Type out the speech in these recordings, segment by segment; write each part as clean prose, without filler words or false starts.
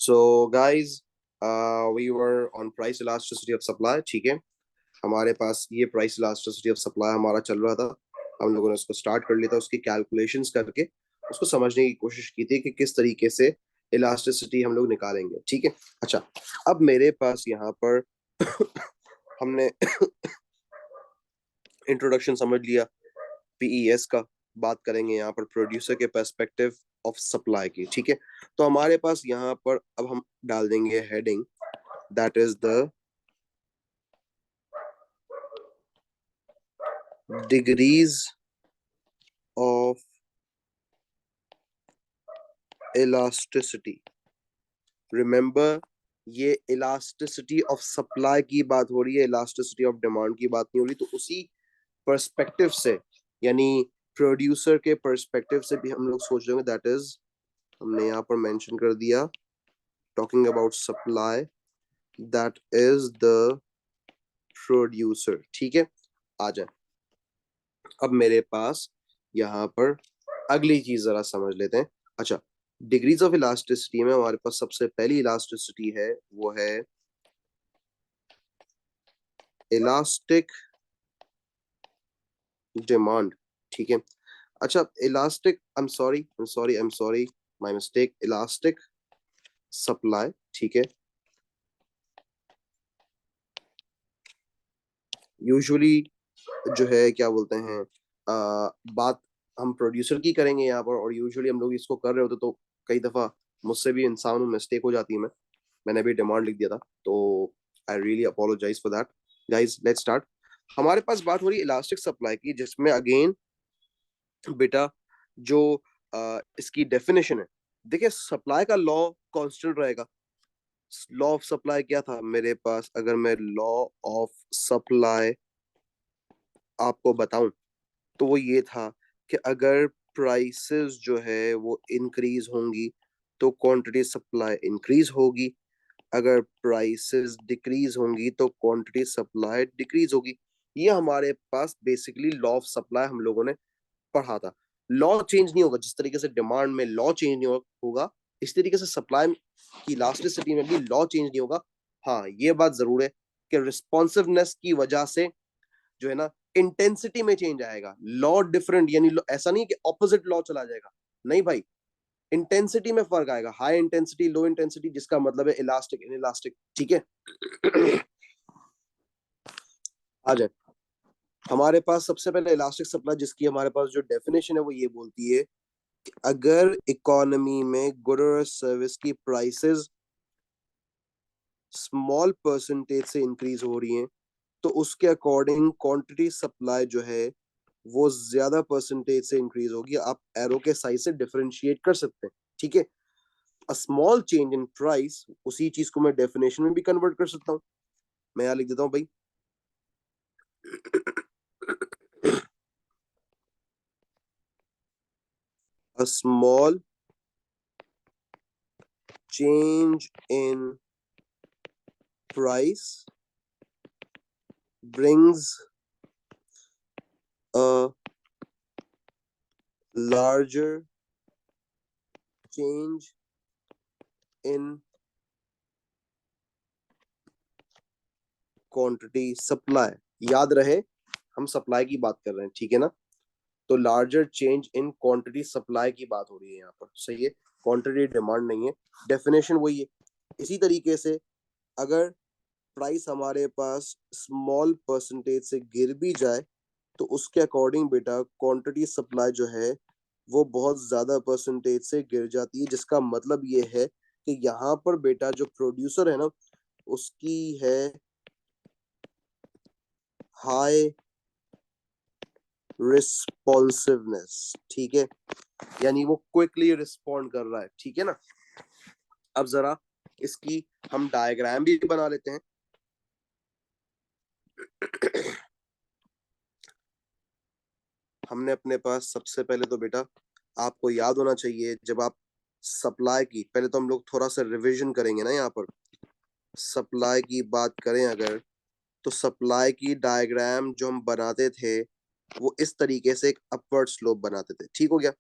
So guys, we were on price elasticity of supply. ठीक है, हमारे पास ये प्राइस इलास्टिसिटी ऑफ सप्लाई हमारा चल रहा था। हम लोगों ने उसको स्टार्ट कर लिया था, उसकी कैलकुलेशंस करके उसको समझने की कोशिश की थी कि किस तरीके से इलास्टिसिटी हम लोग निकालेंगे। ठीक है, अच्छा, अब मेरे पास यहाँ पर हमने इंट्रोडक्शन समझ लिया पीईएस का। बात करेंगे यहाँ पर प्रोड्यूसर के पर्सपेक्टिव ऑफ सप्लाई की। ठीक है, तो हमारे पास यहाँ पर अब हम डाल देंगे heading, that is the degrees of elasticity. Remember, ये इलास्टिसिटी ऑफ सप्लाई की बात हो रही है, इलास्टिसिटी ऑफ डिमांड की बात नहीं हो रही। तो उसी पर्सपेक्टिव से, यानी प्रोड्यूसर के पर्सपेक्टिव से भी हम लोग सोच रहे हैं, दैट इज हमने यहाँ पर मेंशन कर दिया, talking about supply, that is the producer. ठीक है, आ जाए। अब मेरे पास यहाँ पर अगली चीज जरा समझ लेते हैं। अच्छा, डिग्रीज ऑफ इलास्टिसिटी में हमारे पास सबसे पहली इलास्टिसिटी है, वो है इलास्टिक डिमांड। ठीक है, अच्छा, elastic, I am sorry, my mistake, elastic supply. ठीक है, यूजुअली जो है क्या बोलते हैं, बात हम प्रोड्यूसर की करेंगे यहाँ पर, और यूजुअली हम लोग इसको कर रहे होते तो कई दफा मुझसे भी इंसान मिस्टेक हो जाती है। मैंने भी डिमांड लिख दिया था, तो I really apologise for that. Guys, let's start. हमारे पास बात हो रही है इलास्टिक सप्लाई की, जिसमें अगेन बेटा जो इसकी डेफिनेशन है, देखिए सप्लाई का लॉ कांस्टेंट रहेगा। लॉ ऑफ सप्लाई क्या था मेरे पास, अगर मैं लॉ ऑफ सप्लाई आपको बताऊं तो वो ये था कि अगर प्राइसेस जो है वो इंक्रीज होंगी तो क्वांटिटी सप्लाई इंक्रीज होगी, अगर प्राइसेस डिक्रीज होंगी तो क्वांटिटी सप्लाई डिक्रीज होगी। ये हमारे पास बेसिकली लॉ ऑफ सप्लाई हम लोगों ने पढ़ा था। लॉ चेंज नहीं होगा, जिस तरीके से डिमांड में लॉ चेंज नहीं होगा, इस तरीके से सप्लाई की इलास्टिसिटी में भी लॉ चेंज नहीं होगा। हाँ, ये बात जरूर है कि रिस्पॉन्सिवनेस की वजह से जो है ना, इंटेंसिटी में चेंज आएगा। लॉ डिफरेंट, यानी ऐसा नहीं कि ऑपोजिट लॉ चला जाएगा, नहीं भाई, इंटेंसिटी में फर्क आएगा, हाई इंटेंसिटी, लो इंटेंसिटी, जिसका मतलब है इलास्टिक, इन इलास्टिक। ठीक है, आ जाए। हमारे पास सबसे पहले इलास्टिक सप्लाई, जिसकी हमारे पास जो डेफिनेशन है वो ये बोलती है कि अगर इकोनॉमी में गुड और सर्विस की प्राइसेस स्मॉल परसेंटेज से इंक्रीज हो रही हैं तो उसके अकॉर्डिंग क्वांटिटी सप्लाई जो है वो ज्यादा परसेंटेज से इंक्रीज होगी। आप एरो के साइज से डिफरेंशिएट कर सकते हैं। ठीक है, a small change in price, उसी चीज को मैं डेफिनेशन में भी कन्वर्ट कर सकता हूँ। मैं यहाँ लिख देता हूँ भाई, a small change in price brings a larger change in quantity supply। याद रहे, हम सप्लाई की बात कर रहे हैं, ठीक है ना? तो larger change in quantity supply की बात हो रही है यहाँ पर, सही है, क्वांटिटी डिमांड नहीं है। डेफिनेशन वही है। इसी तरीके से अगर प्राइस हमारे पास स्मॉल परसेंटेज से गिर भी जाए तो उसके अकॉर्डिंग बेटा क्वांटिटी सप्लाई जो है वो बहुत ज्यादा परसेंटेज से गिर जाती है, जिसका मतलब ये है कि यहाँ पर बेटा जो प्रोड्यूसर है ना, उसकी है हाई रिस्पॉन्सिवनेस। ठीक है, यानी वो क्विकली रिस्पॉन्ड कर रहा है। ठीक है ना? अब जरा इसकी हम डायग्राम भी बना लेते हैं। हमने अपने पास सबसे पहले तो बेटा आपको याद होना चाहिए, जब आप सप्लाई की, पहले तो हम लोग थोड़ा सा रिवीजन करेंगे ना यहाँ पर। सप्लाई की बात करें अगर, तो सप्लाई की डायग्राम जो हम बनाते थे वो इस तरीके से एक अपवर्ड स्लोप बनाते थे। ठीक हो गया,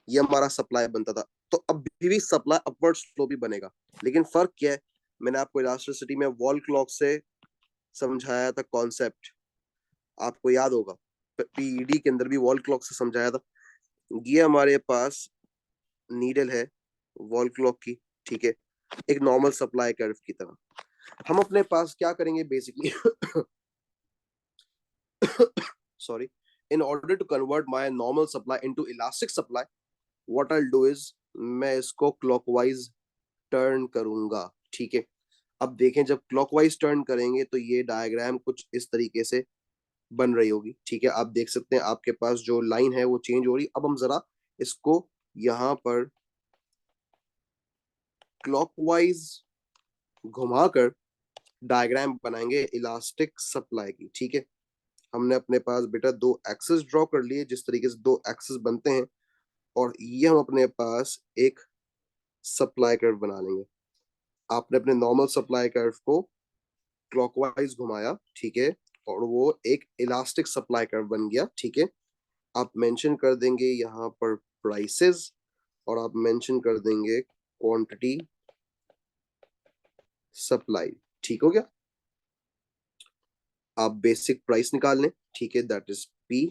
ये हमारा सप्लाई बनता था। तो अभी भी सप्लाई अपवर्ड स्लोप ही बनेगा। लेकिन फर्क क्या है, मैंने आपको इलास्टिसिटी में वॉल क्लॉक से समझाया था कॉन्सेप्ट, आपको याद होगा, पीईडी के अंदर भी वॉल क्लॉक से समझाया था। ये हमारे पास नीडल है वॉल क्लॉक की, ठीक है, एक नॉर्मल सप्लाई कर्व की तरह। हम अपने पास क्या करेंगे basically, sorry, in order to convert my normal supply into elastic supply, what I'll do is मैं इसको क्लॉकवाइज टर्न करूंगा, ठीक है। अब देखें जब क्लॉकवाइज टर्न करेंगे तो ये डायग्राम कुछ इस तरीके से बन रही होगी, ठीक है। आप देख सकते हैं आपके पास जो लाइन है वो चेंज हो रही। अब हम जरा इसको यहाँ पर क्लॉकवाइज घुमाकर डायग्राम बनाएंगे इलास्टिक सप्लाई की, ठीक है। हमने अपने पास बेटा दो एक्सेस ड्रॉ कर लिए, जिस तरीके से दो एक्सेस बनते हैं, और ये हम अपने पास एक सप्लाई कर्व बना लेंगे। आपने अपने नॉर्मल सप्लाई कर्व को क्लॉकवाइज घुमाया, ठीक है, और वो एक इलास्टिक सप्लाई कर्व बन गया, ठीक है। आप मेंशन कर देंगे यहाँ पर प्राइसेस, और आप मेंशन कर देंगे क्वांटिटी सप्लाई, ठीक हो गया। आप बेसिक प्राइस निकाल लें, ठीक है, दैट इज पी,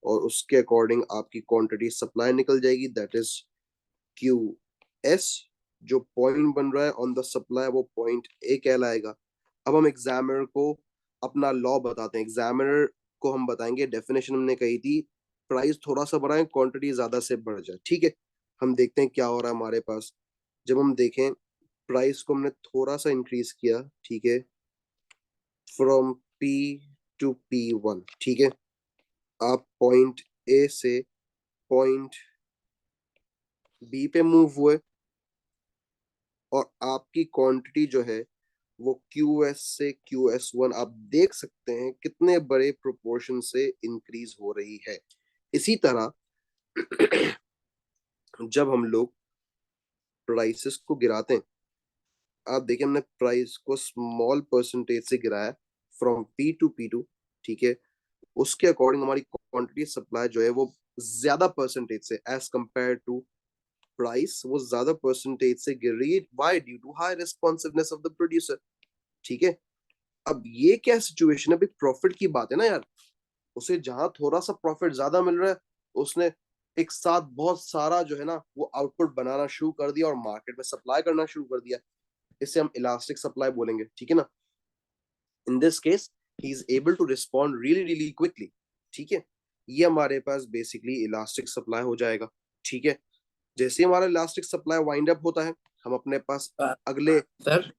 और उसके अकॉर्डिंग आपकी क्वांटिटी सप्लाई निकल जाएगी, दैट इज क्यू एस। जो पॉइंट बन रहा है ऑन द सप्लाई वो पॉइंट ए कहलाएगा। अब हम एग्जामिनर को अपना लॉ बताते हैं। एग्जामिनर को हम बताएंगे, डेफिनेशन हमने कही थी, प्राइस थोड़ा सा बढ़ाएं क्वांटिटी ज्यादा से बढ़ जाए, ठीक है। हम देखते हैं क्या हो रहा है हमारे पास। जब हम देखें प्राइस को हमने थोड़ा सा इंक्रीज किया, ठीक है, फ्रॉम पी टू P1, ठीक है। आप पॉइंट ए से पॉइंट बी पे मूव हुए, और आपकी क्वांटिटी जो है वो QS से QS1 आप देख सकते हैं कितने बड़े प्रोपोर्शन से इंक्रीज हो रही है। इसी तरह जब हम लोग प्राइसेस को गिराते हैं, आप देखिए हमने प्राइस को स्मॉल परसेंटेज से गिराया फ्रॉम P टू P2, ठीक है। उसके अकॉर्डिंग हमारी क्वांटिटी सप्लाई जो है वो ज्यादा परसेंटेज से एज कंपेयर टू प्राइस वो ज्यादा परसेंटेज से गिर रही है। Why? Due to high responsiveness of the producer, ठीक है। अब ये क्या सिचुएशन है, प्रॉफिट की बात है ना यार। उसे जहां थोड़ा सा प्रॉफिट ज्यादा मिल रहा है, उसने एक साथ बहुत सारा जो है ना वो आउटपुट बनाना शुरू कर दिया और मार्केट में सप्लाई करना शुरू कर दिया। इसे हम इलास्टिक सप्लाई बोलेंगे, ठीक है ना। In this case he is able to respond really really quickly, ठीक है। ये हमारे पास बेसिकली इलास्टिक सप्लाई हो जाएगा, ठीक है। जैसे हमारा इलास्टिक सप्लाई वाइंड अप होता है, हम अपने पास अगले, सर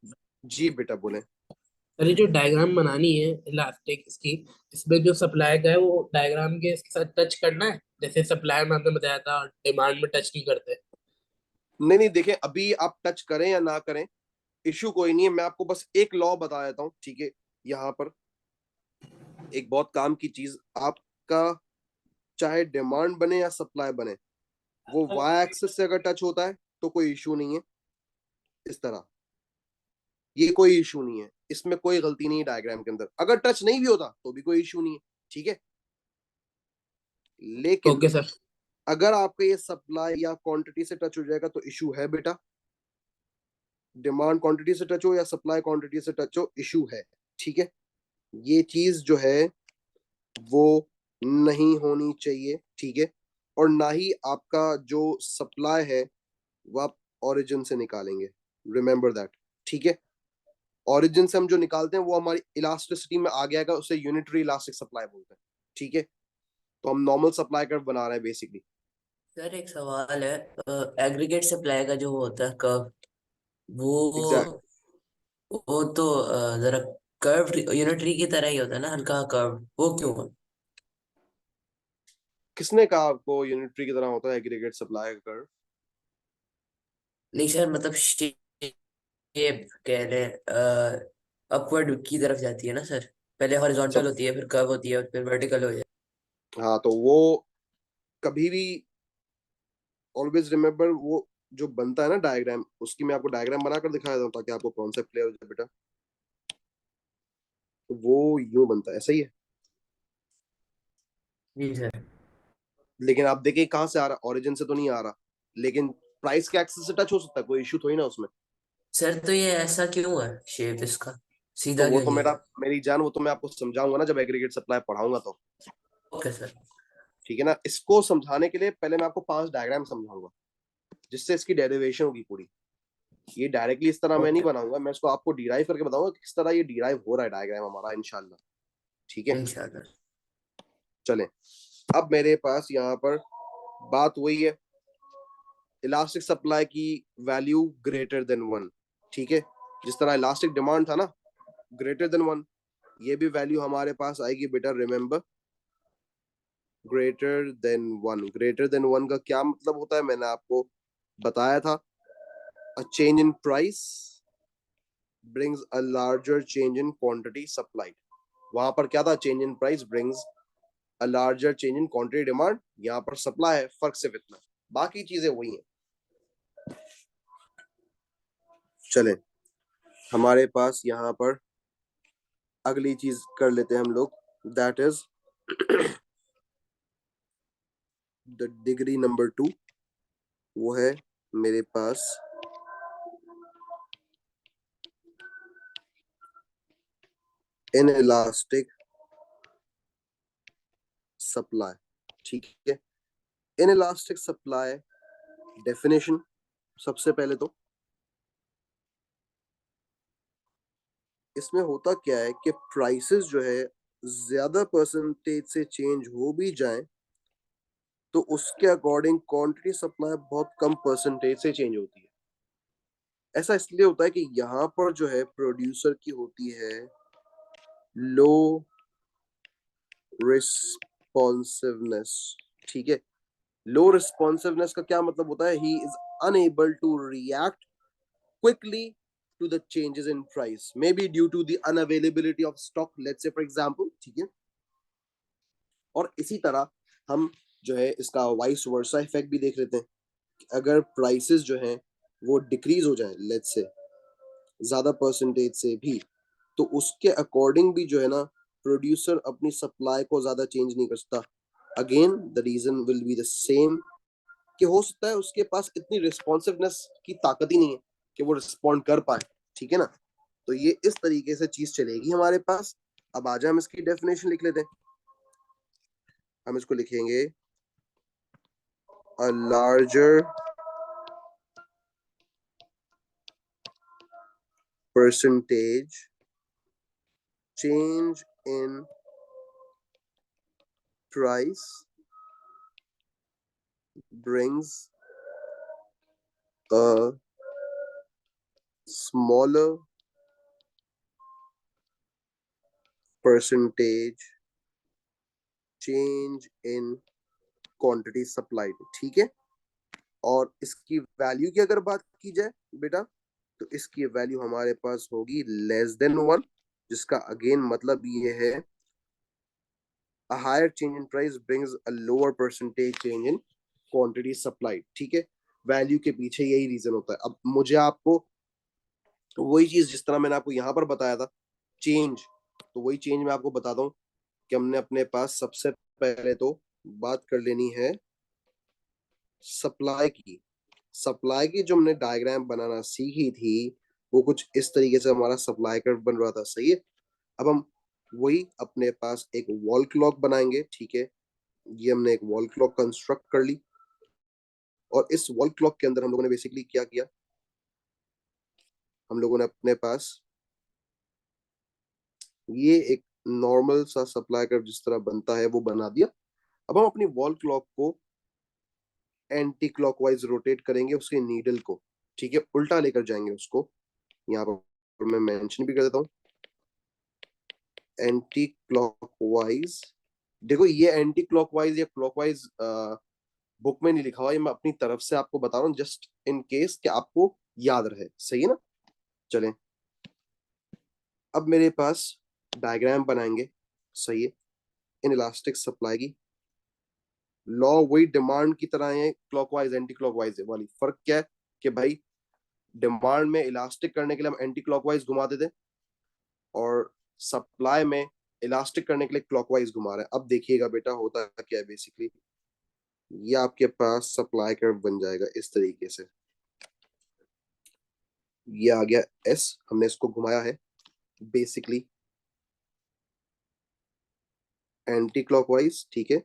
जी बेटा बोले। सर ये जो डायग्राम बनानी है इलास्टिक इसकी, इसमें जो सप्लाई का है वो डायग्राम के इसके साथ टच करना है, जैसे सप्लाई में आपने बताया था डिमांड में टच नहीं करते। नहीं नहीं, देखें अभी आप टच करें या ना करें, इश्यू कोई नहीं है। मैं आपको बस एक लॉ बता देता हूँ, ठीक है। यहाँ पर एक बहुत काम की चीज, आपका चाहे डिमांड बने या सप्लाई बने, वो वाई एक्सिस से अगर टच होता है तो कोई इशू नहीं है। इस तरह ये कोई इशू नहीं है, इसमें कोई गलती नहीं है डायग्राम के अंदर। अगर टच नहीं भी होता तो भी कोई इशू नहीं है, ठीक है। लेकिन ओके सर। अगर आपका ये सप्लाई या क्वांटिटी से टच हो जाएगा तो इशू है बेटा। डिमांड क्वांटिटी से टच हो या सप्लाई क्वांटिटी से टच हो, इशू है, ठीक है। ये चीज जो है वो नहीं होनी चाहिए, ठीक है। और ना ही आपका जो सप्लाई है वो आप ओरिजिन से निकालेंगे, रिमेंबर दैट, ठीक है। ओरिजिन से हम जो निकालते हैं वो हमारी इलास्टिसिटी में आ गया, उसे यूनिटरी इलास्टिक सप्लाई बोलते हैं, ठीक है। तो हम नॉर्मल सप्लाई कर्व बना रहे हैं बेसिकली। सर एक सवाल है, एग्रीगेट सप्लाई का जो होता है कर्व, एग्जैक्ट। वो वो तो जरा कर्व यूनिटरी की तरह ही होता है ना, हल्का कर्व, वो क्यों है? किसने कहा आपको यूनिटरी की तरह होता है एग्रीगेट सप्लाई कर्व? नहीं सर, मतलब शेप कह लें, अपवर्ड की तरफ जाती है ना सर, पहले हॉरिजॉन्टल सब, होती है, फिर कर्व होती है, फिर वर्टिकल हो जाती हाँ तो वो कभी भी ऑलवेज रिमेंबर, वो जो बनता है ना डायग्राम, उसकी मैं आपको डायग्राम बनाकर दिखा देता हूँ ताकि आपको कॉन्सेप्ट क्लियर हो जाए बेटा। तो वो यूं बनता है, सही है। है। जी सर। लेकिन आप देखिए कहाँ से आ रहा, ओरिजिन से तो नहीं आ रहा। लेकिन प्राइस के एक्सिस से टच हो सकता है, कोई इश्यू थोड़ी ना उसमें। सर तो ये ऐसा क्यों है शेप इसका, तो सीधा वो क्यों तो नहीं मेरा है? मेरी जान, वो तो मैं आपको समझाऊंगा ना जब एग्रीगेट सप्लाई पढ़ाऊंगा तो। Okay sir. ठीक है ना, इसको समझाने के लिए पहले मैं आपको 5 डायग्राम समझाऊंगा, जिससे इसकी डेरिवेशन होगी पूरी। ये डायरेक्टली इस तरह मैं नहीं ओके। बनाऊंगा, मैं इसको आपको डिराइव करके बताऊंगा कि किस तरह ये डिराइव हो रहा है डायग्राम हमारा, इंशाल्लाह। ठीक है, इंशाल्लाह। चलें। अब मेरे पास यहाँ पर बात वही है, इलास्टिक सप्लाई की वैल्यू ग्रेटर देन 1। ठीक है, जिस तरह इलास्टिक डिमांड था ना, ग्रेटर देन 1, ये भी वैल्यू हमारे पास आएगी बेटा, remember, greater than 1। Greater than 1 का क्या मतलब होता है, मैंने आपको बताया था, a change in price brings a larger change in quantity supplied। वहां पर क्या था, change in price brings a larger change in quantity demand, यहाँ पर सप्लाई है, फर्क सिर्फ इतना, बाकी चीजें वही हैं। चले, हमारे पास यहाँ पर अगली चीज कर लेते हैं हम लोग, that is the degree number 2। वो है मेरे पास इनइलास्टिक सप्लाई। ठीक है, इनइलास्टिक सप्लाई डेफिनेशन, सबसे पहले तो इसमें होता क्या है कि प्राइसेस जो है ज्यादा परसेंटेज से चेंज हो भी जाएं तो उसके अकॉर्डिंग क्वांटिटी सप्लाई बहुत कम परसेंटेज से चेंज होती है। ऐसा इसलिए होता है कि यहाँ पर जो है प्रोड्यूसर की होती है लो रिस्पॉन्सिवनेस। ठीक है, लो रिस्पॉन्सिवनेस का क्या मतलब होता है, he is unable to react quickly to the changes in price, maybe due to the unavailability of stock, let's say for example। ठीक है, और इसी तरह हम जो है इसका वाइस वर्सा इफेक्ट भी देख लेते हैं। अगर प्राइसेस जो हैं वो डिक्रीज हो जाए, लेट्स से ज्यादा परसेंटेज से भी, तो उसके अकॉर्डिंग भी जो है ना प्रोड्यूसर अपनी सप्लाई को ज्यादा चेंज नहीं कर सकता। Again the reason will be the same, कि हो सकता है उसके पास इतनी रिस्पॉन्सिवनेस की ताकत ही नहीं है कि वो रिस्पॉन्ड कर पाए। ठीक है ना, तो ये इस तरीके से चीज चलेगी हमारे पास। अब आ जाए हम इसकी डेफिनेशन लिख लेते हैं। हम इसको लिखेंगे, a larger percentage change in price brings a smaller percentage change in quantity supplied। ठीक है, और इसकी वैल्यू की अगर बात की जाए बेटा, तो इसकी वैल्यू हमारे पास होगी लेस देन 1, जिसका अगेन मतलब ये है a higher change in price brings a lower percentage change in quantity supplied। ठीक है, वैल्यू के पीछे यही रीजन होता है। अब मुझे आपको वही चीज जिस तरह मैंने आपको यहाँ पर बताया था चेंज, तो वही चेंज मैं आपको बताता हूँ कि हमने अपने पास सबसे पहले तो बात कर लेनी है सप्लाई की। सप्लाई की जो हमने डायग्राम बनाना सीखी थी, वो कुछ इस तरीके से हमारा सप्लाई कर्व बन रहा था, सही है। अब हम वही अपने पास एक वॉल क्लॉक बनाएंगे। ठीक है, ये हमने एक वॉल क्लॉक कंस्ट्रक्ट कर ली, और इस वॉल क्लॉक के अंदर हम लोगों ने बेसिकली क्या किया, हम लोगों ने अपने पास ये एक नॉर्मल सा सप्लाई कर्व जिस तरह बनता है वो बना दिया। अब हम अपनी वॉल क्लॉक को एंटी क्लॉकवाइज रोटेट करेंगे उसके नीडल को। ठीक है, उल्टा लेकर जाएंगे उसको, यहाँ पर मैं मेंशन भी कर देता हूँ, एंटी क्लॉकवाइज। देखो ये एंटी क्लॉकवाइज या क्लॉकवाइज बुक में नहीं लिखा हुआ, ये मैं अपनी तरफ से आपको बता रहा हूँ जस्ट इन केस कि आपको याद रहे, सही है ना। चलें, अब मेरे पास डायग्राम बनाएंगे, सही है, इन इलास्टिक सप्लाई की। लॉ वही डिमांड की तरह है, क्लॉकवाइज एंटी क्लॉकवाइज वाली। फर्क क्या है कि भाई डिमांड में इलास्टिक करने के लिए हम एंटी क्लॉकवाइज घुमाते थे, और सप्लाई में इलास्टिक करने के लिए क्लॉकवाइज घुमा रहे हैं। अब देखिएगा बेटा होता क्या है बेसिकली, ये आपके पास सप्लाई कर्व बन जाएगा इस तरीके से। ये आ गया एस, हमने इसको घुमाया है बेसिकली एंटी क्लॉकवाइज, ठीक है।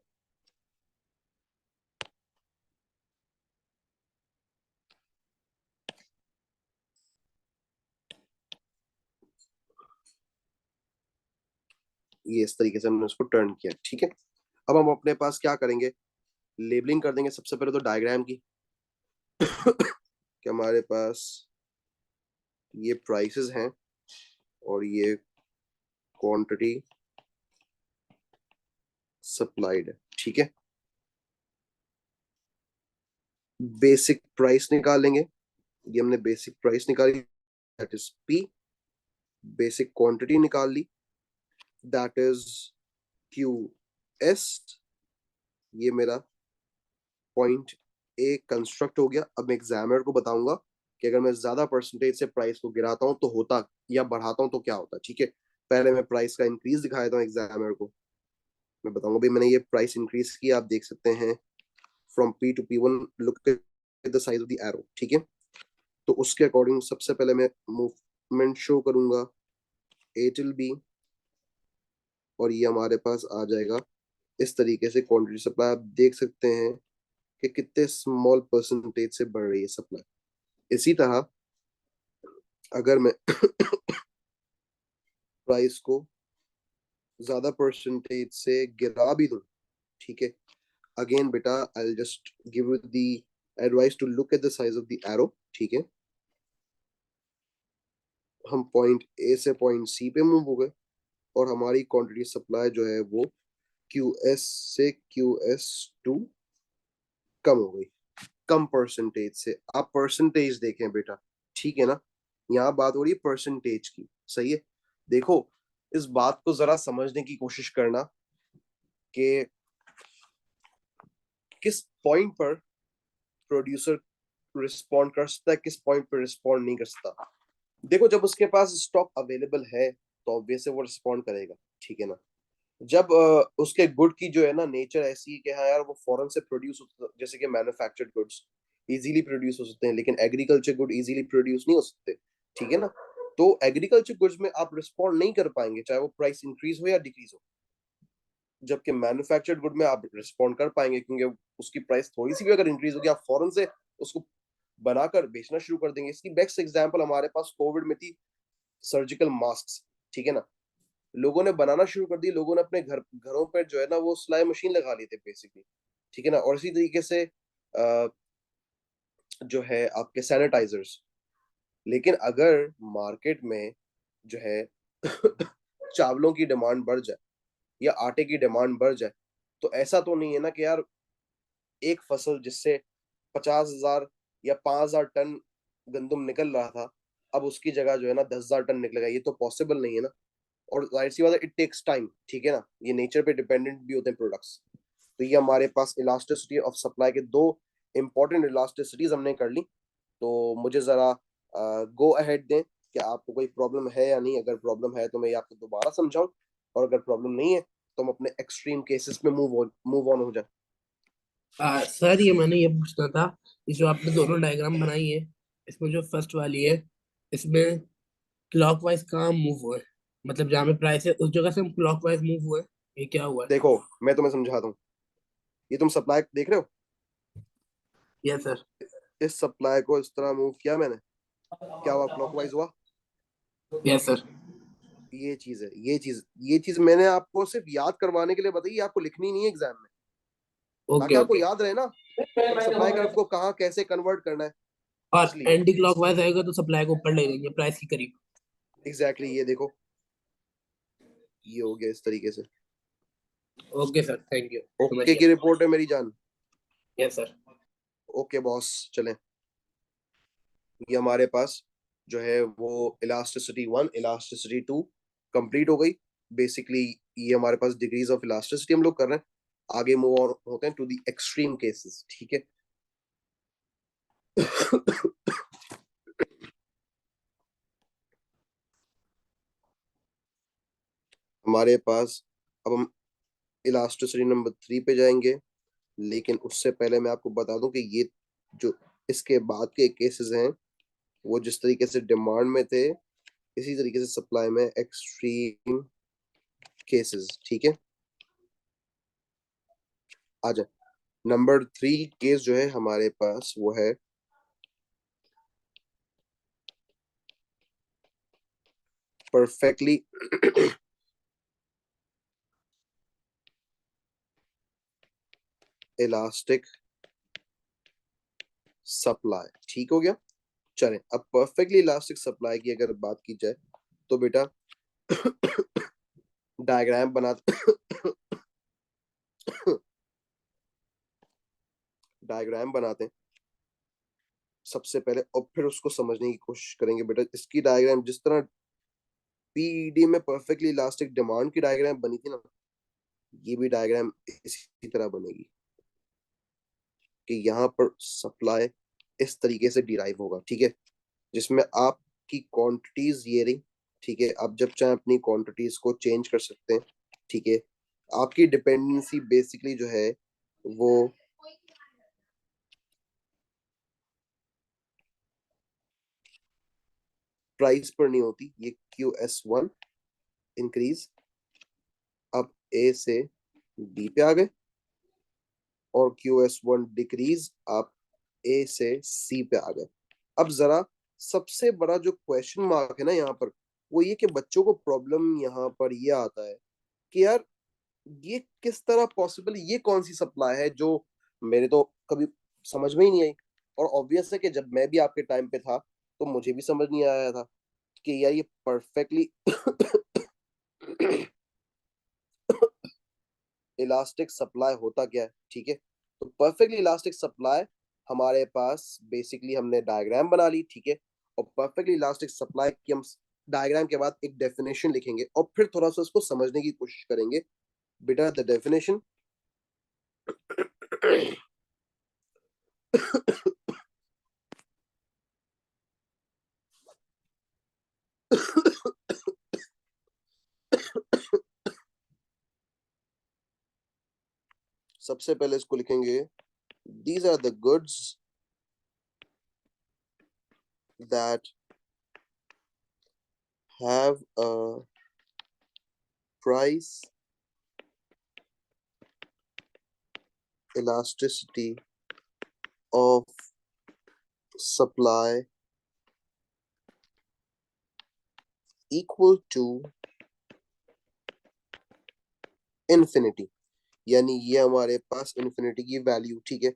ये इस तरीके से हमने उसको टर्न किया, ठीक है। अब हम अपने पास क्या करेंगे, लेबलिंग कर देंगे सबसे पहले तो डायग्राम की कि हमारे पास ये प्राइसेस हैं और ये क्वांटिटी सप्लाइड है, ठीक है। बेसिक प्राइस निकालेंगे, ये हमने बेसिक प्राइस निकाली, that is P. Basic quantity निकाल ली, दैट इज क्यू एस। ये मेरा पॉइंट ए कंस्ट्रक्ट हो गया। अब मैं एग्जामिनर को बताऊंगा कि अगर मैं ज्यादा परसेंटेज से प्राइस को गिराता हूं तो होता, या बढ़ाता हूं तो क्या होता, ठीक है। पहले मैं प्राइस का इंक्रीज दिखा देता हूँ एग्जामिनर को। मैं बताऊंगा भाई मैंने ये प्राइस इंक्रीज किया, आप देख सकते हैं from P to P1, look at the size of the arrow, ठीक है। तो उसके अकॉर्डिंग सबसे पहले मैं मूवमेंट शो करूंगा ए टिल बी, और ये हमारे पास आ जाएगा इस तरीके से। क्वांटिटी सप्लाई आप देख सकते हैं कि कितने स्मॉल परसेंटेज से बढ़ रही है सप्लाई। इसी तरह अगर मैं प्राइस को ज्यादा परसेंटेज से गिरा भी दूं, ठीक है, अगेन बेटा I just give you the advice to look at the size of the arrow, ठीक है। हम पॉइंट ए से पॉइंट सी पे मूव हो गए और हमारी क्वांटिटी सप्लाई जो है वो क्यू एस से क्यू एस टू कम हो गई, कम परसेंटेज से। आप परसेंटेज देखें बेटा, ठीक है ना, यहाँ बात हो रही है परसेंटेज की, सही है। देखो इस बात को जरा समझने की कोशिश करना कि किस पॉइंट पर प्रोड्यूसर रिस्पॉन्ड कर सकता है, किस पॉइंट पर रिस्पॉन्ड नहीं कर सकता। देखो जब उसके पास स्टॉक अवेलेबल है तो ऑब्वियस वो रिस्पॉन्ड करेगा, ठीक है ना। जब उसके गुड की जो है ना नेचर ऐसी है कि हाँ यार वो फॉरेन से प्रोड्यूस होता, जैसे कि मैन्युफैक्चर्ड गुड्स इजीली प्रोड्यूस हो सकते हैं, लेकिन एग्रीकल्चर गुड इजीली प्रोड्यूस नहीं हो सकते, ठीक है ना। तो एग्रीकल्चर गुड्स में आप रिस्पॉन्ड नहीं कर पाएंगे चाहे वो प्राइस इंक्रीज हो या डिक्रीज हो। जबकि मैन्युफैक्चर्ड गुड में आप रिस्पॉन्ड कर पाएंगे, क्योंकि उसकी प्राइस थोड़ी सी भी अगर इंक्रीज होगी आप फॉरन से उसको बनाकर बेचना शुरू कर देंगे। इसकी बेस्ट एग्जांपल हमारे पास कोविड में थी, सर्जिकल मास्क, ठीक है ना। लोगों ने बनाना शुरू कर दी, लोगों ने अपने घरों पर जो है ना वो सिलाई मशीन लगा ली थी बेसिकली, ठीक है ना। और इसी तरीके से जो है आपके सैनिटाइजर्स। लेकिन अगर मार्केट में जो है चावलों की डिमांड बढ़ जाए या आटे की डिमांड बढ़ जाए, तो ऐसा तो नहीं है ना कि यार एक फसल जिससे 50,000 या 5,000 टन गंदम निकल रहा था, अब उसकी जगह जो है ना 10,000 टन निकलेगा, ये तो पॉसिबल नहीं है ना। और जाहिर सी बात है इट टेक्स टाइम, ठीक है ना, ये नेचर पे डिपेंडेंट भी होते हैं प्रोडक्ट्स। तो ये हमारे पास इलास्टिसिटी ऑफ सप्लाई के दो इंपॉर्टेंट इलास्टिसिटीज हमने कर ली। तो मुझे जरा गो अहेड दें कि आपको कोई प्रॉब्लम है या नहीं। अगर प्रॉब्लम है तो मैं ये आपको दोबारा समझाऊं, और अगर प्रॉब्लम नहीं है तो हम अपने एक्सट्रीम केसेस में मूव ऑन हो जाए। सर ये मैंने ये पूछना था, ये जो आपने दोनों डायग्राम बनाई है, इसमें जो फर्स्ट वाली है, इसमें क्लॉकवाइज कहाँ मूव हुए, मतलब जहाँ पे प्राइस है उस जगह से हम क्लॉकवाइज मूव हुए, ये क्या हुआ है? देखो मैं तुम्हें समझाता हूँ, ये तुम सप्लाई देख रहे हो, यस सर। इस सप्लाई को इस तरह मूव किया मैंने, क्या हुआ, क्लॉकवाइज हुआ। Yes sir. ये चीज है, ये चीज मैंने आपको सिर्फ याद करवाने के लिए बताई, आपको लिखनी नहीं है एग्जाम में, ताकि ओके आपको ओके। याद रहे ना सप्लाई कर्व को कहाँ कैसे कन्वर्ट करना है, और इसलिए। एंटी क्लॉकवाइज आएगा तो सप्लाई को ऊपर ले लेंगे प्राइस के करीब। एग्जैक्टली ये देखो, ये हो गया इस तरीके से। ओके सर, थैंक यू, समझ ओके गया। की रिपोर्ट है मेरी जान। Yes sir. ओके बॉस, चलें। ये हमारे पास जो है वो इलास्टिसिटी 1 इलास्टिसिटी 2 कंप्लीट हो गई बेसिकली। ये हमारे पास डिग्रीज ऑफ इलास्टिसिटी हम लोग कर रहे हैं। आगे मूव ऑन होते हैं टू द एक्सट्रीम केसेस, ठीक है। हमारे पास अब हम इलास्टिसिटी नंबर 3 पे जाएंगे। लेकिन उससे पहले मैं आपको बता दूं कि ये जो इसके बाद के केसेस हैं वो जिस तरीके से डिमांड में थे इसी तरीके से सप्लाई में एक्सट्रीम केसेस। ठीक है, आ जाए। नंबर 3 केस जो है हमारे पास वो है परफेक्टली इलास्टिक सप्लाई। ठीक हो गया। चलें, अब परफेक्टली इलास्टिक सप्लाई की अगर बात की जाए तो बेटा डायग्राम बना डायग्राम बनाते हैं सबसे पहले और फिर उसको समझने की कोशिश करेंगे। बेटा इसकी डायग्राम जिस तरह पीईडी में परफेक्टली इलास्टिक डिमांड की डायग्राम बनी थी ना, ये भी डायग्राम इसी तरह बनेगी कि यहाँ पर सप्लाई इस तरीके से डिराइव होगा। ठीक है, जिसमें आपकी क्वांटिटीज ये रही। ठीक है, आप जब चाहे अपनी क्वांटिटीज को चेंज कर सकते हैं। ठीक है, आपकी डिपेंडेंसी बेसिकली जो है वो प्राइस पर नहीं होती। ये QS1 इंक्रीज, अब ए से बी पे आ गए, और QS1 डिक्रीज, आप ए से सी पे आ गए। अब जरा सबसे बड़ा जो क्वेश्चन मार्क है ना यहाँ पर, वो ये कि बच्चों को प्रॉब्लम यहाँ पर ये आता है कि यार ये किस तरह पॉसिबल, ये कौन सी सप्लाई है जो मेरे तो कभी समझ में ही नहीं आई। और ऑब्वियस है कि जब मैं भी आपके टाइम पे था तो मुझे भी समझ नहीं आया था कि यार ये परफेक्टली इलास्टिक सप्लाई होता क्या है। ठीक है, तो परफेक्टली इलास्टिक सप्लाई हमारे पास बेसिकली हमने डायग्राम बना ली। ठीक है, और परफेक्टली इलास्टिक सप्लाई की हम डायग्राम के बाद एक डेफिनेशन लिखेंगे और फिर थोड़ा सा उसको समझने की कोशिश करेंगे। बेटा द डेफिनेशन सबसे पहले इसको लिखेंगे, these are the goods that have a price elasticity of supply equal to infinity। यानी ये हमारे पास इन्फिनिटी की वैल्यू। ठीक है,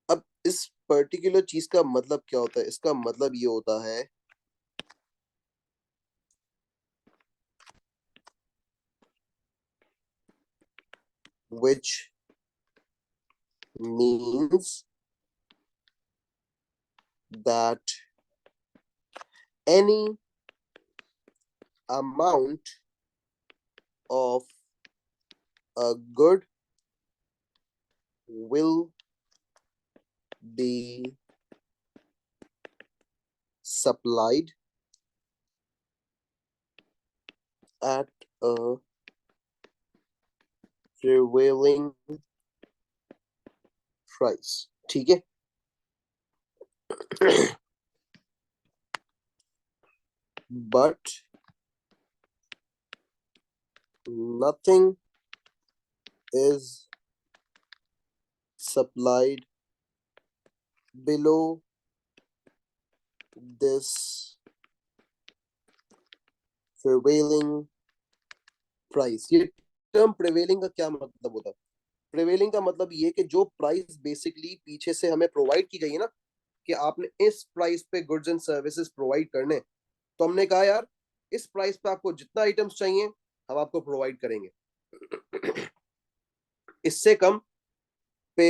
अब इस पर्टिकुलर चीज का मतलब क्या होता है? इसका मतलब ये होता है which means that any amount of a good will be supplied at a prevailing price। ठीक है, but nothing is supplied below this prevailing price। ये टर्म प्रिवेलिंग का क्या मतलब होता है? प्रिवेलिंग का मतलब ये कि जो प्राइस बेसिकली पीछे से हमें प्रोवाइड की गई है ना, कि आपने इस प्राइस पे गुड्स एंड सर्विसेज प्रोवाइड करने, तो हमने कहा यार इस प्राइस पे आपको जितना आइटम्स चाहिए हम आपको प्रोवाइड करेंगे, इससे कम पे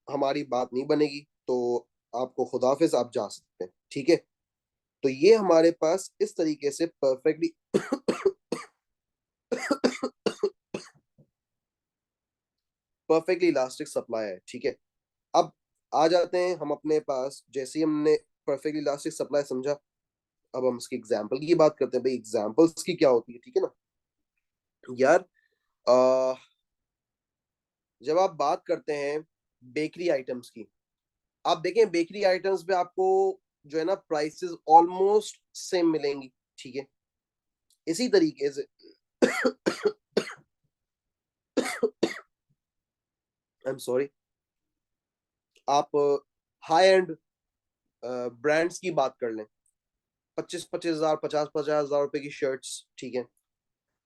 हमारी बात नहीं बनेगी, तो आपको खुदाफिज, आप जा सकते हैं। ठीक है, तो ये हमारे पास इस तरीके से परफेक्टली परफेक्टली इलास्टिक सप्लाई है। ठीक है, अब आ जाते हैं हम अपने पास, जैसे ही हमने परफेक्टली इलास्टिक सप्लाई समझा, अब हम इसकी एग्जांपल की बात करते हैं। भाई एग्जांपल्स की क्या होती है? ठीक है ना यार, आ, जब आप बात करते हैं बेकरी आइटम्स की, आप देखें बेकरी आइटम्स पे आपको जो है ना प्राइसेस ऑलमोस्ट सेम मिलेंगी, ठीक है। इसी तरीके से आई एम सॉरी, आप हाई एंड ब्रांड्स की बात कर लें, 25-25 हजार, 50-50 हजार रुपए की शर्ट्स, ठीक है।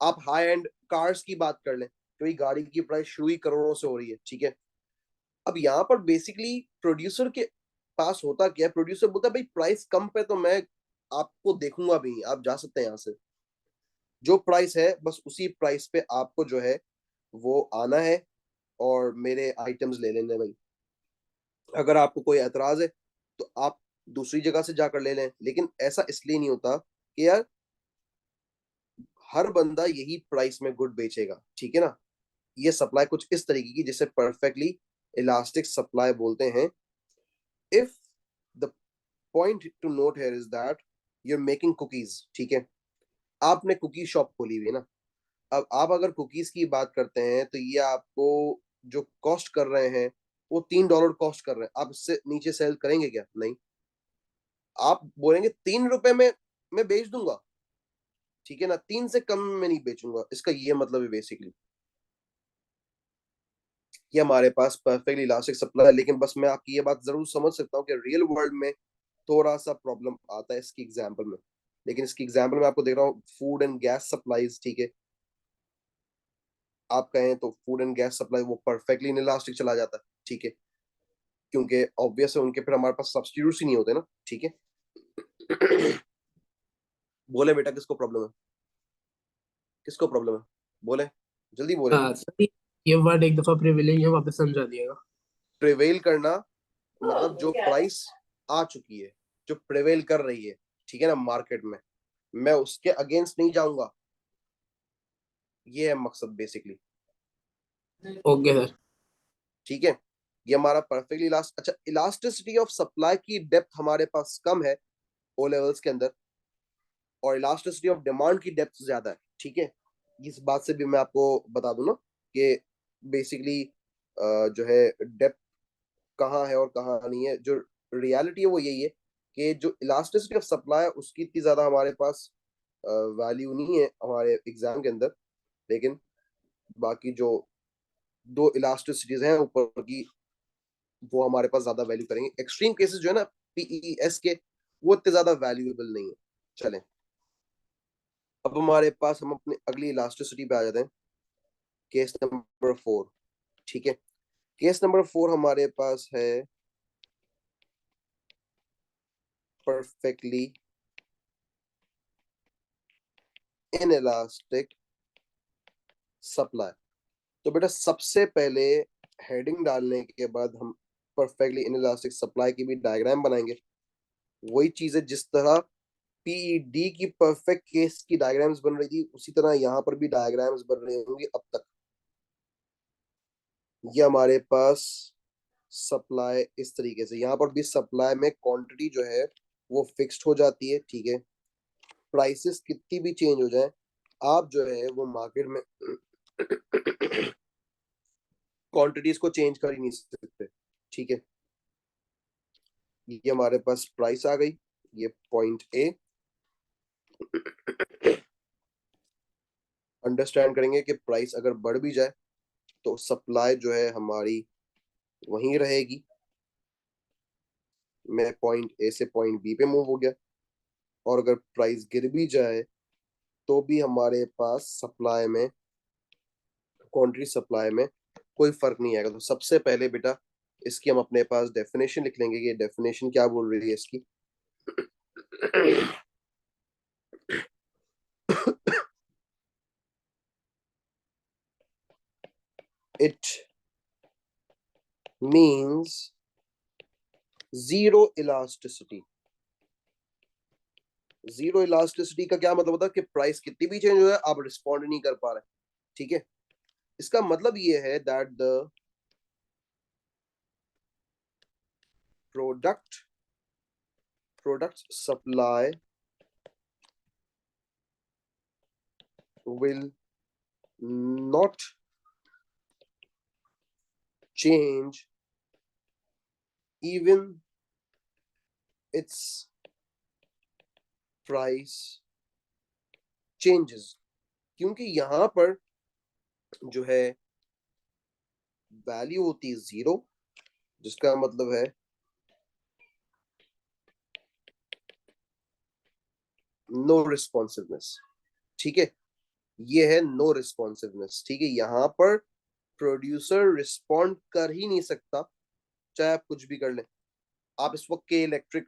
आप हाई एंड कार्स की बात कर लें, क्योंकि गाड़ी की प्राइस शुरू ही करोड़ों से हो रही है, ठीक है। अब यहाँ पर बेसिकली प्रोड्यूसर के पास होता क्या है, प्रोड्यूसर बोलता है भाई प्राइस कम पे तो मैं आपको देखूंगा भी नहीं, आप जा सकते हैं यहाँ से, जो प्राइस है बस उसी प्राइस पे आपको जो है वो आना है और मेरे आइटम्स ले लेने भाई। अगर आपको कोई एतराज है तो आप दूसरी जगह से जाकर ले लें, लेकिन ऐसा इसलिए नहीं होता कि यार हर बंदा यही प्राइस में गुड बेचेगा, ठीक है ना। ये सप्लाई कुछ इस तरीके की जिसे परफेक्टली इलास्टिक सप्लाई बोलते हैं। If the point to note here is that you are making cookies, ठीक है। आपने कुकी शॉप खोली हुई है ना, अब आप अगर कुकीज की बात करते हैं तो ये आपको जो कॉस्ट कर रहे हैं वो $3 कॉस्ट कर रहे हैं, आप इससे नीचे सेल करेंगे क्या? नहीं। आप बोलेंगे $3 में मैं बेच दूंगा, ठीक है ना, 3 से कम में नहीं बेचूंगा, इसका ये मतलब है बेसिकली कि हमारे पास परफेक्टली इलास्टिक सप्लाई है। लेकिन बस मैं आपकी ये बात जरूर समझ सकता हूँ कि रियल वर्ल्ड में थोड़ा सा प्रॉब्लम आता है इसकी एग्जाम्पल में, लेकिन इसकी एग्जाम्पल में आपको देख रहा हूँ फूड एंड गैस सप्लाईज, ठीक है। आप कहें तो फूड एंड गैस सप्लाई वो परफेक्टली इलास्टिक चला जाता है, ठीक है, क्योंकि ऑब्वियस है उनके फिर हमारे पास सब्स्टिट्यूट्स ही नहीं होते ना, ठीक है। बोले बेटा किसको प्रॉब्लम है, किसको प्रॉब्लम है, बोले, जल्दी बोले। हाँ सर, ये वर्ड एक दफा प्रिविलेज है, वापस समझा दिएगा। प्रिवेल करना मतलब जो प्राइस आ चुकी है, जो प्रिवेल कर रही है, ठीक है ना, मार्केट में, मैं उसके अगेंस्ट नहीं जाऊंगा, ये है मकसद बेसिकली, ओके सर। ठीक है। ये हमारा परफेक्टली इलास्ट, अच्छा इलास्टिसिटी ऑफ सप्लाई की डेप्थ हमारे पास कम है ओ लेवल्स के अंदर, और इलास्टिसिटी ऑफ डिमांड की डेप्थ ज्यादा है, ठीक है। इस बात से भी मैं आपको बता दूं ना कि बेसिकली जो है डेप्थ कहाँ है और कहाँ नहीं है, जो रियलिटी है वो यही है कि जो इलास्टिसिटी ऑफ सप्लाई है उसकी इतनी ज्यादा हमारे पास वैल्यू नहीं है हमारे एग्जाम के अंदर, लेकिन बाकी जो दो इलास्टिसिटीज हैं ऊपर की वो हमारे पास ज्यादा वैल्यू करेंगे। एक्सट्रीम केसेस जो है ना पीईएस के, वो इतने ज्यादा वैल्यूएबल नहीं है। चलें, अब हमारे पास हम अपने अगली इलास्टिसिटी पे आ जाते हैं, केस नंबर 4, ठीक है। केस नंबर 4 हमारे पास है परफेक्टली इनइलास्टिक सप्लाई। तो बेटा सबसे पहले हेडिंग डालने के बाद हम परफेक्टली इनइलास्टिक सप्लाई की भी डायग्राम बनाएंगे, वही चीज है जिस तरह पीईडी की परफेक्ट केस की डायग्राम्स बन रही थी उसी तरह यहाँ पर भी डायग्राम्स बन रही होंगी अब तक। ये हमारे पास सप्लाई इस तरीके से, यहाँ पर भी सप्लाई में क्वांटिटी जो है वो फिक्स्ड हो जाती है, ठीक है। प्राइसेस कितनी भी चेंज हो जाए आप जो है वो मार्केट में क्वांटिटीज को चेंज कर ही नहीं सकते, ठीक है। ये हमारे पास प्राइस आ गई, ये पॉइंट ए। अंडरस्टैंड करेंगे कि प्राइस अगर बढ़ भी जाए तो सप्लाई जो है हमारी वहीं रहेगी। मैं पॉइंट ए से पॉइंट बी पे मूव हो गया, और अगर प्राइस गिर भी जाए तो भी हमारे पास सप्लाई में, क्वांटिटी सप्लाई में कोई फर्क नहीं आएगा। तो सबसे पहले बेटा इसकी हम अपने पास डेफिनेशन लिख लेंगे कि डेफिनेशन क्या बोल रही है इसकी। It means zero elasticity. Zero elasticity का क्या मतलब होता है कि प्राइस कितनी भी चेंज हो जाए आप रिस्पॉन्ड नहीं कर पा रहे, ठीक है। इसका मतलब ये है that the product product supply will not change even its price changes, क्योंकि यहां पर जो है वैल्यू होती है 0, जिसका मतलब है नो रिस्पॉन्सिवनेस। ठीक है, ये है नो रिस्पॉन्सिवनेस। ठीक है, यहां पर प्रोड्यूसर रिस्पॉन्ड कर ही नहीं सकता, चाहे आप कुछ भी कर लें। आप इस वक्त के इलेक्ट्रिक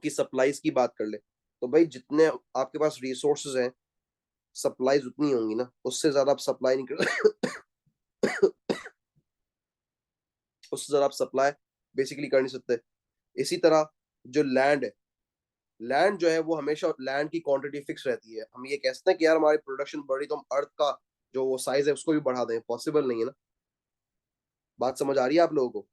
की सप्लाईज की बात कर ले, तो भाई जितने आपके पास रिसोर्सेज हैं, सप्लाईज उतनी होंगी ना, उससे ज्यादा आप सप्लाई नहीं कर उससे ज्यादा आप सप्लाई बेसिकली कर नहीं सकते। इसी तरह जो लैंड है, लैंड जो है वो हमेशा लैंड की क्वांटिटी फिक्स रहती है। हम ये कहते हैं कि यार हमारी प्रोडक्शन बढ़ी तो हम अर्थ का जो वो साइज है उसको भी बढ़ा दें, पॉसिबल नहीं है ना। बात समझ आ रही है आप लोगों को?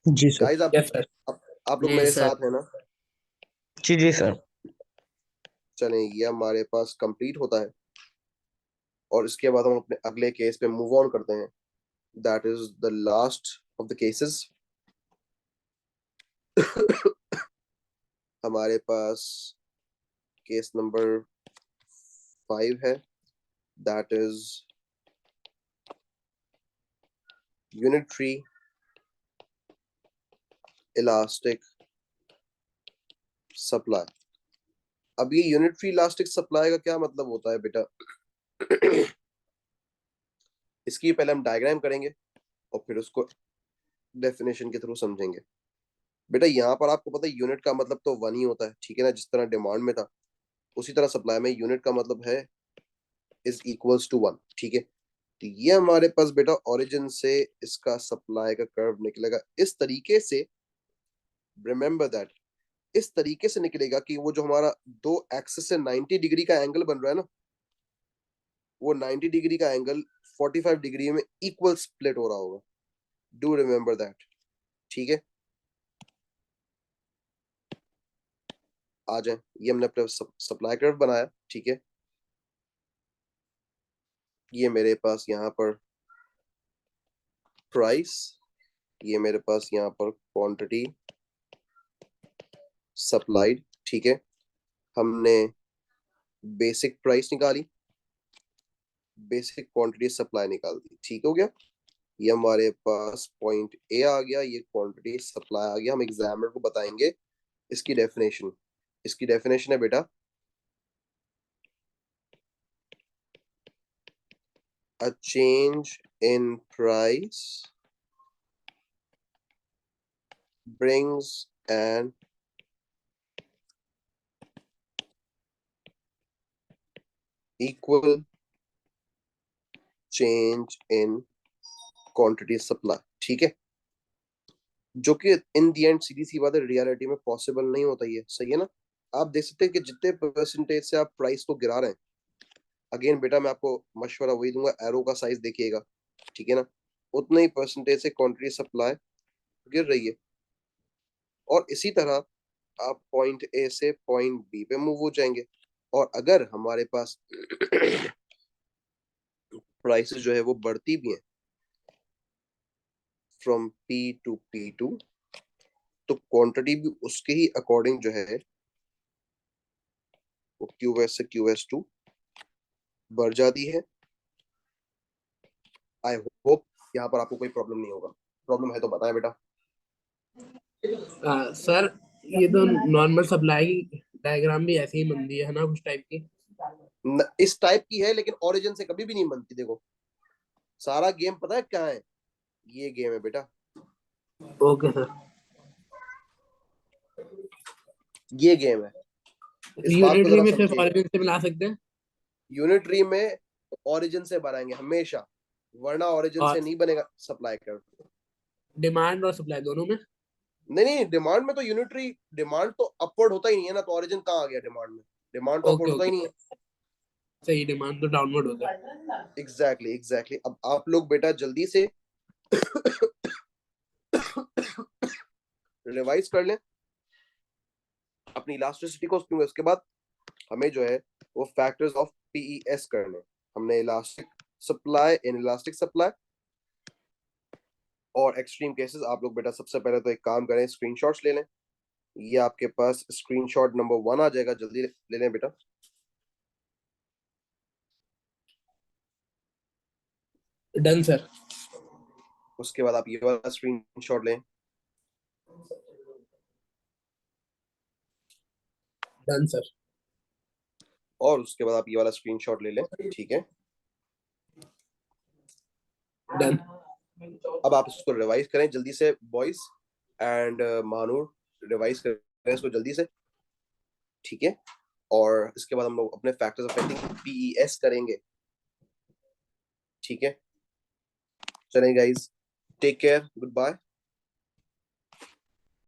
जी सर। Guys yes sir. आप लोग जी मेरे सर। साथ है ना? जी जी सर। चलें, ये हमारे पास कंप्लीट होता है और इसके बाद हम अपने अगले केस पे मूव ऑन करते हैं। That is the last of the cases. हमारे पास केस नंबर 5 है, that is unitary elastic supply. अब ये यूनिटरी इलास्टिक सप्लाई का क्या मतलब होता है बेटा? इसकी पहले हम डायग्राम करेंगे और फिर उसको डेफिनेशन के थ्रू समझेंगे। बेटा यहाँ पर आपको पता है यूनिट का मतलब तो 1 ही होता है, ठीक है ना? जिस तरह डिमांड में था उसी तरह सप्लाई में यूनिट का मतलब है इज इक्वल्स टू 1। ठीक है, तो ये हमारे पास बेटा ओरिजिन से इसका सप्लाई का कर्व निकलेगा इस तरीके से। रिमेंबर दैट, इस तरीके से निकलेगा कि वो जो हमारा दो एक्सिस से 90 डिग्री का एंगल बन रहा है ना, वो 90 डिग्री का एंगल 45 डिग्री में इक्वल स्प्लिट हो रहा होगा। Do remember that. ठीक है, आ जाए, ये हमने अपने सप्लाई कर्व बनाया। ठीक है, ये मेरे पास यहाँ पर प्राइस, ये मेरे पास यहाँ पर क्वांटिटी सप्लाइड। ठीक है, हमने बेसिक प्राइस निकाली, बेसिक क्वांटिटी सप्लाई निकाल दी। ठीक हो गया, ये हमारे पास पॉइंट ए आ गया, ये क्वांटिटी सप्लाई आ गया। हम एग्जामिनर को बताएंगे इसकी डेफिनेशन। इसकी डेफिनेशन है बेटा, a change in price brings an equal change in quantity supply। ठीक है, जो कि इन दी एंड सीधी सी बात है, रियलिटी में पॉसिबल नहीं होता। ये सही है ना? आप देख सकते हैं कि जितने परसेंटेज से आप प्राइस को गिरा रहे हैं, अगेन बेटा मैं आपको मशवरा वही दूंगा, एरो का साइज देखिएगा। ठीक है ना, उतने ही परसेंटेज से क्वांटिटी सप्लाई गिर रही है। और इसी तरह आप पॉइंट ए से पॉइंट बी पे मूव हो जाएंगे। और अगर हमारे पास प्राइसेस जो है वो बढ़ती भी हैं फ्रॉम पी टू P2, तो क्वांटिटी भी उसके ही अकॉर्डिंग जो है वो QS से QS2 बढ़ जाती है। आई होप यहाँ पर आपको कोई प्रॉब्लम नहीं होगा। प्रॉब्लम है तो बताएं बेटा। सर ये तो नॉर्मल सप्लाई की डायग्राम भी ऐसे ही बनती है ना, कुछ टाइप की? इस टाइप की है, लेकिन ओरिजिन से कभी भी नहीं बनती। देखो, सारा गेम पता है क्या है? ये गेम है बेटा, ओके सर। ये गेम है। इस बात को यूनिटरी जरा में सिर्फ समझिएगा। ऑरिजिन से मिला सकते हैं? यूनिटरी में ओरिजिन से बनाएंगे हमेशा, वरना ओरिजिन और से नहीं बनेगा सप्लाई कर। डिमांड और सप्लाई दोनों में? नहीं नहीं, डिमांड में तो यूनिटरी डिमांड तो अपवर्ड होता ही नहीं है ना, तो ओरिजिन कहाँ आ गया डिमांड में? डिमांड तो अपवर्ड ओके होता ही ओके, नहीं है। सही, डिमांड तो डाउनवर्ड होता है। Exactly exactly. अब आप लोग बेटा जल्दी से रिवाइज कर लें अपनी इलास्टिसिटी को, उसके बाद हमें जो है वो फैक्टर्स ऑफ PES करने। हमने elastic supply, in elastic supply और एक्सट्रीम केसेस। आप लोग बेटा सबसे पहले तो एक काम करें, स्क्रीनशॉट्स ले लें। ये आपके पास स्क्रीनशॉट नंबर 1 आ जाएगा, जल्दी ले लें बेटा। Done sir. उसके बाद आप ये वाला स्क्रीनशॉट लें। Done sir. और उसके बाद आप ये वाला स्क्रीनशॉट ले लें, ठीक है। डन। अब आप इसको रिवाइज करें जल्दी से बॉयज एंड महानूर, रिवाइज करें इसको जल्दी से, ठीक है। और इसके बाद हम लोग अपने फैक्टर्स अफेक्टिंग PES करेंगे, ठीक है। चलें guys, take care, good bye.